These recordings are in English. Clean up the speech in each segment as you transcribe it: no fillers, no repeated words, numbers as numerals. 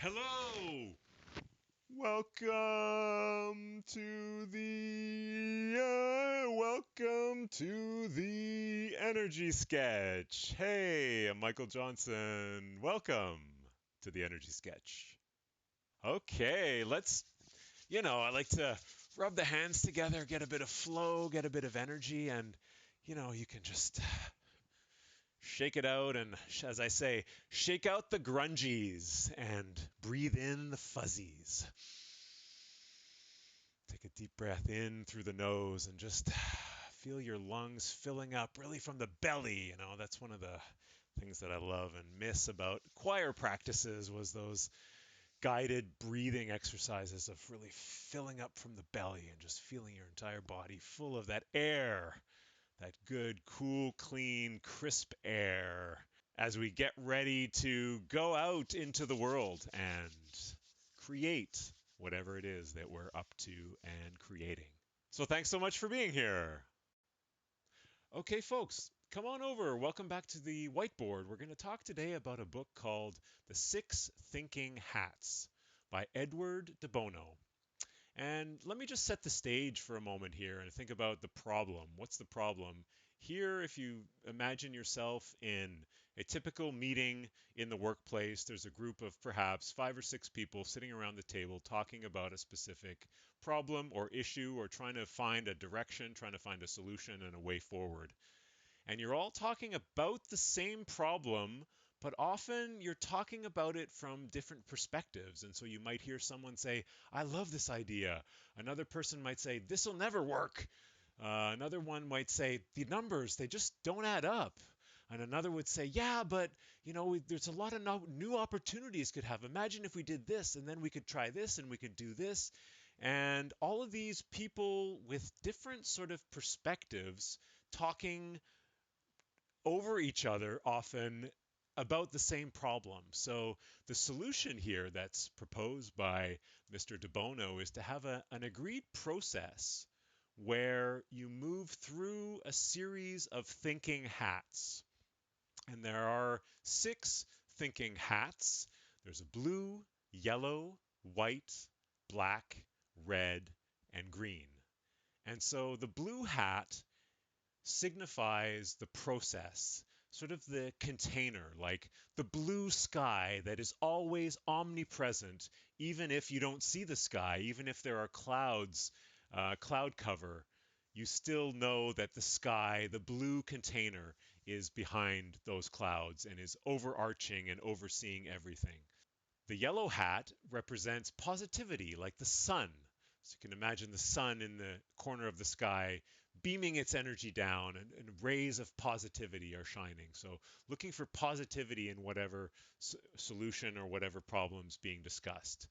Hello! Welcome to the Energy Sketch. Hey, I'm Michael Johnson. Welcome to the Energy Sketch. Okay, I like to rub the hands together, get a bit of flow, get a bit of energy, and, you can just shake it out and, as I say, shake out the grungies and breathe in the fuzzies. Take a deep breath in through the nose and just feel your lungs filling up really from the belly. That's one of the things that I love and miss about choir practices was those guided breathing exercises of really filling up from the belly and just feeling your entire body full of that air, that good, cool, clean, crisp air as we get ready to go out into the world and create whatever it is that we're up to and creating. So thanks so much for being here. Okay, folks, come on over. Welcome back to the whiteboard. We're going to talk today about a book called The Six Thinking Hats by Edward de Bono. And let me just set the stage for a moment here and think about the problem. What's the problem? Here, if you imagine yourself in a typical meeting in the workplace, there's a group of perhaps 5 or 6 people sitting around the table talking about a specific problem or issue or trying to find a direction, trying to find a solution and a way forward. And you're all talking about the same problem, but often you're talking about it from different perspectives. And so you might hear someone say, I love this idea. Another person might say, this will never work. Another one might say, the numbers, they just don't add up. And another would say, yeah, but there's a lot of new opportunities could have. Imagine if we did this, and then we could try this, and we could do this. And all of these people with different sort of perspectives talking over each other often about the same problem. So the solution here that's proposed by Mr. De Bono is to have an agreed process where you move through a series of thinking hats. And there are 6 thinking hats. There's a blue, yellow, white, black, red, and green. And so the blue hat signifies the process, sort of the container, like the blue sky that is always omnipresent, even if you don't see the sky, even if there are clouds, cloud cover, you still know that the sky, the blue container, is behind those clouds and is overarching and overseeing everything. The yellow hat represents positivity, like the sun. So you can imagine the sun in the corner of the sky beaming its energy down, and rays of positivity are shining. So looking for positivity in whatever solution or whatever problems being discussed.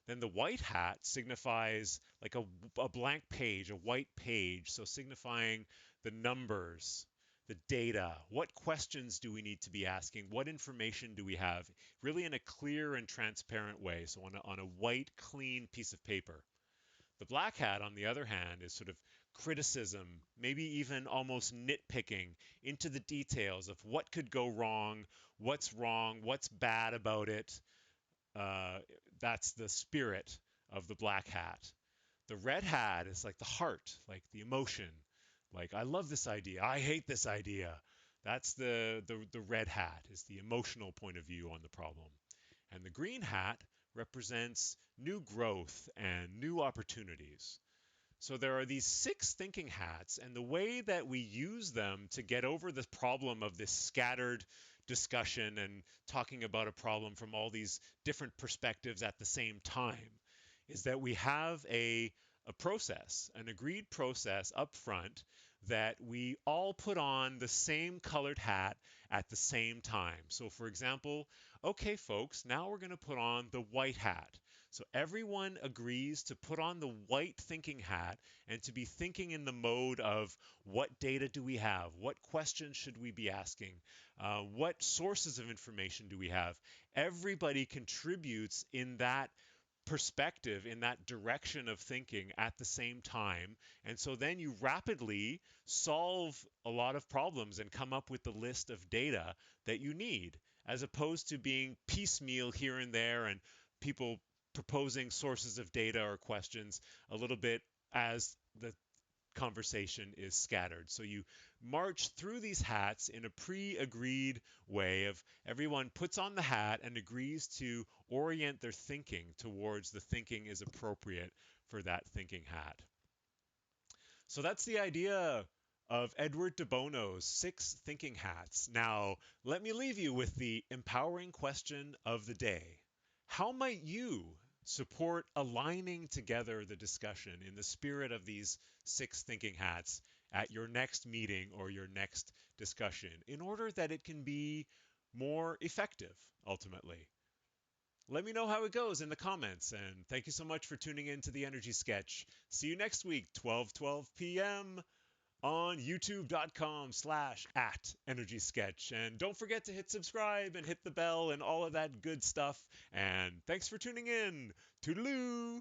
Then the white hat signifies like a blank page, a white page, so signifying the numbers, the data. What questions do we need to be asking? What information do we have? Really in a clear and transparent way, so on a white, clean piece of paper. The black hat, on the other hand, is sort of criticism, maybe even almost nitpicking into the details of what could go wrong, what's bad about it. That's the spirit of the black hat. The red hat is like the heart, like the emotion. Like, I love this idea. I hate this idea. That's the red hat, is the emotional point of view on the problem. And the green hat represents new growth and new opportunities. So there are these 6 thinking hats, and the way that we use them to get over the problem of this scattered discussion and talking about a problem from all these different perspectives at the same time is that we have a process, an agreed process up front that we all put on the same colored hat at the same time. So, for example, okay, folks, now we're going to put on the white hat. So everyone agrees to put on the white thinking hat and to be thinking in the mode of what data do we have? What questions should we be asking? What sources of information do we have? Everybody contributes in that perspective, in that direction of thinking at the same time. And so then you rapidly solve a lot of problems and come up with the list of data that you need, as opposed to being piecemeal here and there and people proposing sources of data or questions a little bit as the conversation is scattered. So you march through these hats in a pre agreed way of everyone puts on the hat and agrees to orient their thinking towards the thinking is appropriate for that thinking hat. So that's the idea of Edward de Bono's 6 thinking hats. Now, let me leave you with the empowering question of the day. How might you support aligning together the discussion in the spirit of these 6 thinking hats at your next meeting or your next discussion in order that it can be more effective ultimately? Let me know how it goes in the comments. And thank you so much for tuning in to the Energy Sketch. See you next week, 12:12 p.m. on youtube.com/at Energy Sketch. And don't forget to hit subscribe and hit the bell and all of that good stuff. And thanks for tuning in. Toodaloo!